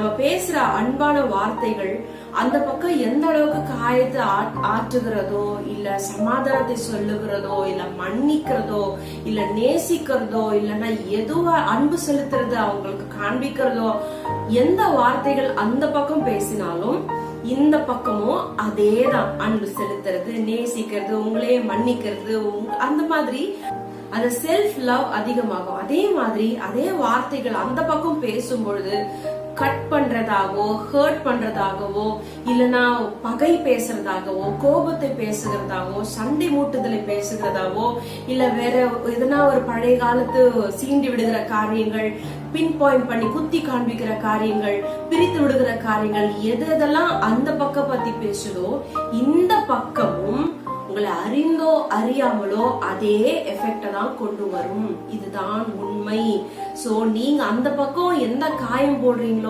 நம்ம பேசுற அன்பான வார்த்தைகள் அந்த பக்கம் எந்த அளவுக்கு காயத்தை ஆற்றுகிறதோ, இல்ல சமாதானத்தை சொல்லுகிறதோ, இல்ல மன்னிக்கிறதோ, இல்ல நேசிக்கிறதோ, இல்லன்னா எதுவா அன்பு செலுத்துறது அவங்களுக்கு காண்பிக்கிறதோ, எந்த வார்த்தைகள் அந்த பக்கம் பேசினாலும் இந்த பக்கமும் அதேதான். அன்பு செலுத்துறது, நேசிக்கிறது, உங்களே மன்னிக்கிறது, அந்த மாதிரி அந்த செல்ஃப் லவ் அதிகமாகும். அதே மாதிரி அதே வார்த்தைகள் அந்த பக்கம் பேசும் பொழுது கட் பண்றதாகவோ, ஹர்ட் பண்றதாகவோ, இல்லனா பகை பேசுறதாகவோ, கோபத்தை பேசுகிறதாகவோ, சண்டை மூட்டுதலை பேசுகிறதாவோ, இல்ல வேற எதனா ஒரு பழைய காலத்து சீண்டி விடுகிற காரியங்கள், பின் பாயிண்ட் பண்ணி குத்தி காண்பிக்கிற காரியங்கள், பிரித்து விடுகிற காரியங்கள், எதெல்லாம் அந்த பக்கம் பத்தி பேசுதோ இந்த பக்கமும் உங்களை அறிந்தோ அறியாமலோ அதே எஃபெக்ட தான் கொண்டு வரும். இதுதான் உண்மை. சோ நீங்க அந்த பக்கம் எந்த காயம் போடுறீங்களோ